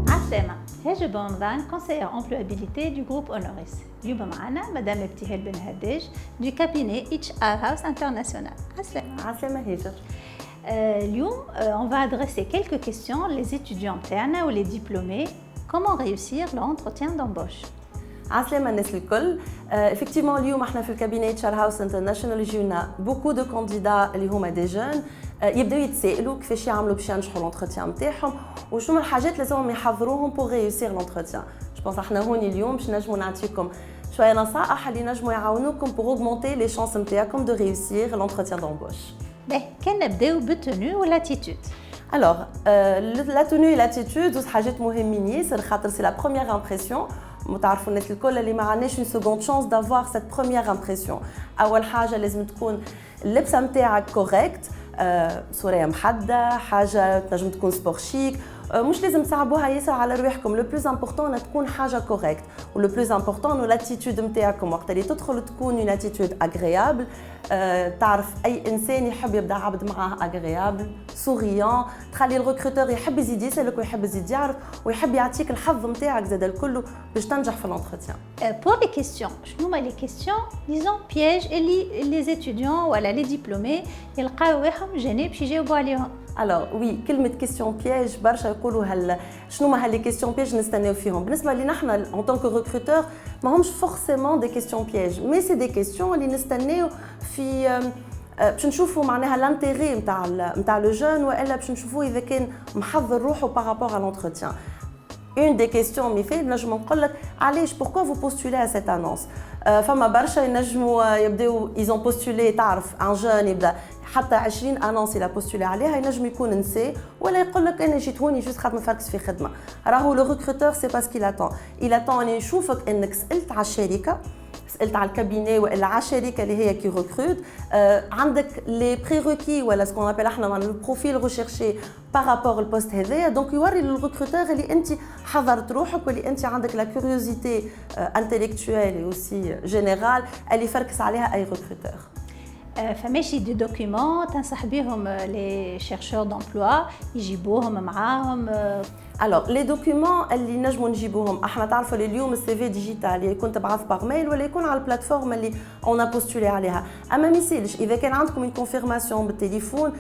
عسلامة، هاجر بن conseillère employabilité du groupe Honoris. اليوم معنا مدام ابتهال بن هداج du cabinet HR House International. عسلامة. عسلامة هاجر. اليوم on va adresser quelques questions les étudiants تاعنا ou les diplômés. Comment réussir l'entretien d'embauche? عسلامة الناس الكل. effectivement اليوم احنا في الكابيني HR House International يجيونا beaucoup de candidats اللي هما des jeunes يبداو يتسائلوا كيفاش يعملوا باش ينجحوا لونتروتيان نتاعهم وشنو الحاجات اللي لازمهم يحضروهم pour réussir l'entretien. je pense احنا هوني اليوم باش نجموا نعطيكم شويه نصائح اللي نجموا يعاونوكم pour augmenter les chances نتاعكم de réussir l'entretien d'embauche. باهي كان نبداو بالتونو والاتيتود. Alors, la tenue et l'attitude, c'est حاجات مهمين ياسر خاطر c'est la première impression. متعرفوا الناس الكل اللي ما عندناش une seconde chance d'avoir cette première impression. أول حاجة لازم تكون اللبسة نتاعك correct، صورة محددة، حاجة تنجم تكون سبور شيك، مش لازم تصعبوها ياسر على رواحكم. لو بلوز امبورطون تكون حاجة كوريكت، ولو بلوز امبورطون لاتيتود نتاعكم وقت اللي تدخل تكون اون اتيتود اغريابل. تعرف اي انسان يحب يبدا عبد معاه اغريابل سوريان، تخلي الريكروتور يحب يزيد يسالك ويحب يزيد يعرف ويحب يعطيك الحظ نتاعك زاد الكل باش تنجح في الانتروتيان. Pour les questions, شنو هما les questions disons pièges اللي les étudiants ولا les diplômés يلقاو واحهم جاني باش يجاوبوا عليهم. Alors oui, كلمة كيستيون بياج برشا يقولوا شنو ما هاللي كيستيون بياج نستناو فيهم. بالنسبة لي نحنا en tant que recruteur ما همش forcément des questions pièges, mais c'est des questions اللي نستناو في باش نشوفوا معناها لانتيغي نتاع لو جون والا باش نشوفوا إذا كان محضر روحه بارابور على l'entretien. Une des questions مثال نجم نقول لك علاش pourquoi vous postulez à cette annonce. فما برشا ينجموا يبداو ils ont postulé تعرف ان جون يبدا حتى 20 انونس الى بوستولي عليها ينجم يكون نسي ولا يقول لك انا جيت هوني جوست خاطر نفركس في خدمه. راهو لو ريكروتور سي با سكيل اتون il attend اني نشوفك انك سالت على الشركه، سالت على الكابيني والا على الشركه اللي هي كي ريكروت، عندك لي بريروكي ولا سكون ابل احنا من البروفيل ريشيرشي بارابور البوست هذايا. دونك يوري للريكروتور اللي انت حضرت روحك واللي انت عندك لا كيوريوزيتي انتيليكتويل وسي جينيرال اللي يفركس عليها اي ريكروتور. فماشي دي دوكيومون تنصح بهم لي شيرشور دومبلوا يجيبوهم معاهم. Alors les documents اللي نجموا نجيبوهم احنا تعرفوا اليوم السي في ديجيتال يكون تبعث باغ ميل ولا يكون على البلاتفورم اللي اون بوستولي عليها. اما ما يسالش اذا كان عندكم اون كونفيرماسيون بالتليفون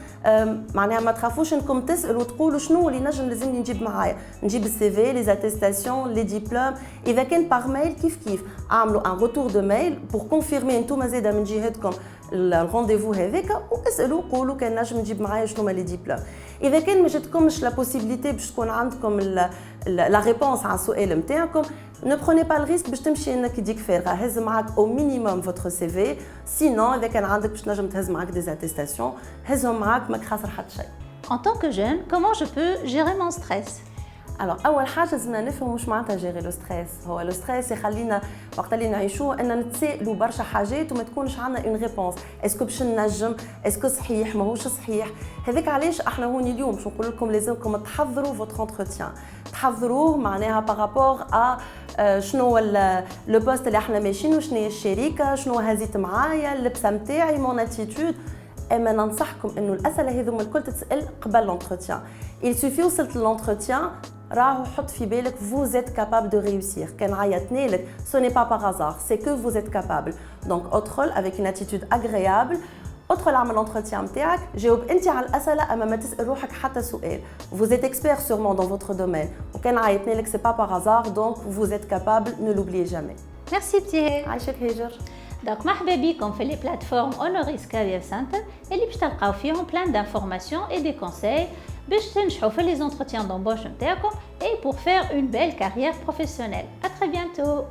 معناها ما تخافوش انكم تسالوا وتقولوا شنو اللي لازمني نجيب معايا. نجيب السي في لي اتيستاسيون لي ديبلوم. اذا كان باغ ميل كيف اعملوا ان روتور دو ميل بور كونفيرمي انتم زاده من جهتكم الرونديفو هذاك واسالوا قولوا كان نجم نجيب معايا شنو هما لي ديبلوم. اذا كان ما جاتكمش لا بوسيبيليتي باش تكون عندكم لا ريبونس على السؤال نتاعكم ne prenez pas le risque باش تمشي انك يديك فارغه. هز معاك او مينيموم فوتر سي في، سينون اذا كان عندك باش نجم تهز معاك دي اتيستاسيون هزهم معاك ماك خاسر حتى شيء. En tant que jeune, comment je peux gérer mon stress? Alors اول حاجه لازمنا نفهموا واش معناتها جيري لو ستريس. هو لو ستريس يخلينا وقت اللي نعيشوه ان نتسائلوا برشا حاجات وما تكونش عندنا اون ريبونس. اسكو باش نجم، اسكو صحيح ماهوش صحيح. هذاك علاش احنا هوني اليوم باش نقول لكم لازمكم تحضروا فوتر انتروتيان، تحضروه معناها بارابور ا شنو لو بوست اللي احنا ماشيين وشنو هي الشركه، شنو هزيت معايا، اللبسه نتاعي، مون اتيتود. اما ننصحكم انه الاسئله هذوما الكل تتسال قبل لونتروتيان. il suffit وصلت للونتروتيان راهو حط في بالك vous êtes capable de réussir. كان عيطنا لك ce n'est pas par hasard, c'est que vous êtes capable. donc ادخل avec une attitude agréable، ادخل اعمل l'entretien نتاعك، جاوب انت على الاسئله اما ما تسال روحك حتى سؤال. vous êtes expert sûrement dans votre domaine وكان عيطنا لك c'est pas par hasard donc vous êtes capable, ne l'oubliez jamais. Merci Ptihel. عايشك هاجر. Donc مرحبا بكم في les plateformes Honoris Career Center اللي باش تلقاو فيهم plein d'informations et des conseils باش تنجحوا في les entretiens d'embauche نتاعكم et pour faire une belle carrière professionnelle. À très bientôt.